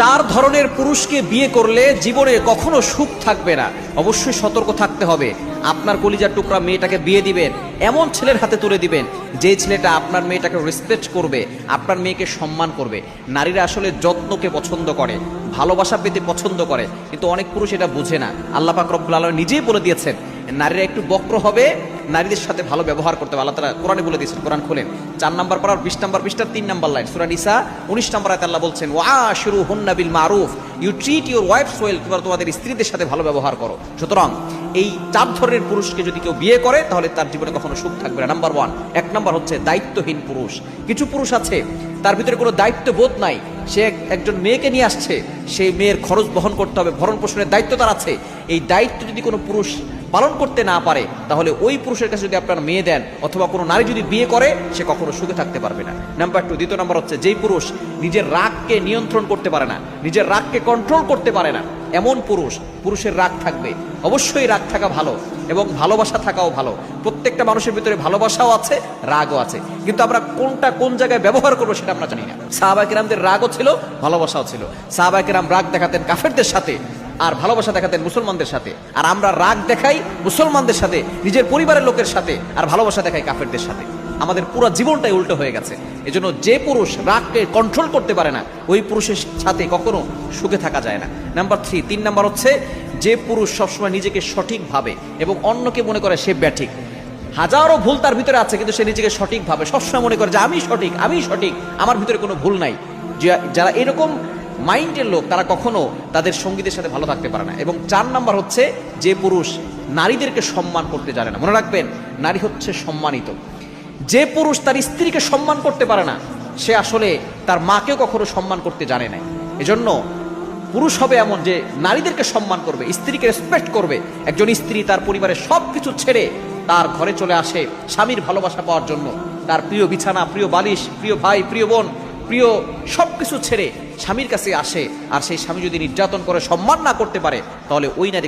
চার ধরনের পুরুষকে বিয়ে করলে জীবনে কখনো সুখ থাকবে না। অবশ্যই সতর্ক থাকতে হবে। আপনার কলিজার টুকরা মেয়েটাকে বিয়ে দিবেন, এমন ছেলের হাতে তুলে দিবেন যে ছেলেটা আপনার মেয়েটাকে রেসপেক্ট করবে, আপনার মেয়েকে সম্মান করবে। নারীরা আসলে যত্নকে পছন্দ করে, ভালোবাসা পেতে পছন্দ করে, কিন্তু অনেক পুরুষ এটা বুঝে না। আল্লাহ পাক রব্বুল আলামিন নিজেই বলে দিয়েছেন নারীরা একটু বক্র হবে, নারীদের সাথে ভালো ব্যবহার করতে হবে। আল্লাহ তাআলা কোরআনে বলে দিয়েছেন, কোরআন খোলেন 4 নম্বর পারার 20 নম্বর পৃষ্ঠার 3 নম্বর লাইন, সূরা নিসা 19 নম্বর আয়াতে আল্লাহ বলছেন ওয়াশিরুহুন্না বিল মারুফ, you treat your wives well, তোমরা তোমাদের স্ত্রীদের সাথে ভালো ব্যবহার করো। সুতরাং এই 4 ধরনের পুরুষকে যদি কেউ বিয়ে করে তাহলে তার জীবনে কখনো সুখ থাকবে না। নাম্বার 1, 1 নম্বর হচ্ছে দায়িত্বহীন পুরুষ। কিছু পুরুষ আছে তার ভিতরে কোনো দায়িত্ববোধ নাই। সে একজন মেয়েকে নিয়ে আসছে, সেই মেয়ের খরচ বহন করতে হবে, ভরণ পোষণের দায়িত্ব তার আছে। এই দায়িত্ব যদি কোনো পুরুষ পালন করতে না পারে তাহলে ওই পুরুষের কাছে যদি আপনার মেয়ে দেন অথবা কোনো নারী যদি বিয়ে করে সে কখনো সুখে থাকতে পারবে না। নাম্বার 2, দ্বিতীয় নাম্বার হচ্ছে যেই পুরুষ নিজের রাগকে নিয়ন্ত্রণ করতে পারে না, নিজের রাগকে কন্ট্রোল করতে পারে না, এমন পুরুষের রাগ থাকবে। অবশ্যই রাগ থাকা ভালো এবং ভালোবাসা থাকাও ভালো। প্রত্যেকটা মানুষের ভিতরে ভালোবাসাও আছে, রাগও আছে, কিন্তু আমরা কোনটা কোন জায়গায় ব্যবহার করবো সেটা আমরা জানি না। সাহাবায়ে কেরামদের রাগও ছিল, ভালোবাসাও ছিল। সাহাবায়ে কেরাম রাগ দেখাতেন কাফেরদের সাথে আর ভালোবাসা দেখাতেন মুসলমানদের সাথে, আর আমরা রাগ দেখাই মুসলমানদের সাথে, নিজের পরিবারের লোকের সাথে, আর ভালোবাসা দেখাই কাফেরদের সাথে। আমাদের পুরো জীবনটাই উল্টো হয়ে গেছে। এজন্য যে পুরুষ রাগকে কন্ট্রোল করতে পারে না ওই পুরুষের সাথে কখনো সুখে থাকা যায় না। নাম্বার 3 নম্বর হচ্ছে যে পুরুষ সবসময় নিজেকে সঠিক ভাবে এবং অন্যকে মনে করে সে ব্যাঠিক। হাজারো ভুল তার ভিতরে আছে কিন্তু সে নিজেকে সঠিক ভাবে, সবসময় মনে করে যে আমি সঠিক, আমার ভিতরে কোনো ভুল নাই। যারা এরকম মাইন্ডের লোক তারা কখনো তাদের সঙ্গীদের সাথে ভালো থাকতে পারে না। এবং 4 নম্বর হচ্ছে যে পুরুষ নারীদেরকে সম্মান করতে জানে না। মনে রাখবেন, নারী হচ্ছে সম্মানিত। যে পুরুষ তার স্ত্রীকে সম্মান করতে পারে না সে আসলে তার মাকেও কখনো সম্মান করতে জানে না। এজন্য পুরুষ হবে এমন যে নারীদেরকে সম্মান করবে, স্ত্রীকে রেসপেক্ট করবে। একজন স্ত্রী তার পরিবারের সব কিছু ছেড়ে তার ঘরে চলে আসে স্বামীর ভালোবাসা পাওয়ার জন্য। তার প্রিয় বিছানা, প্রিয় বালিশ, প্রিয় ভাই, প্রিয় বোন, প্রিয় সবকিছু ছেড়ে স্বামীর কাছে আসে। আর সেই স্বামী যদি নির্যাতন করে সম্মান না করতে পারে তাহলে ওই নারী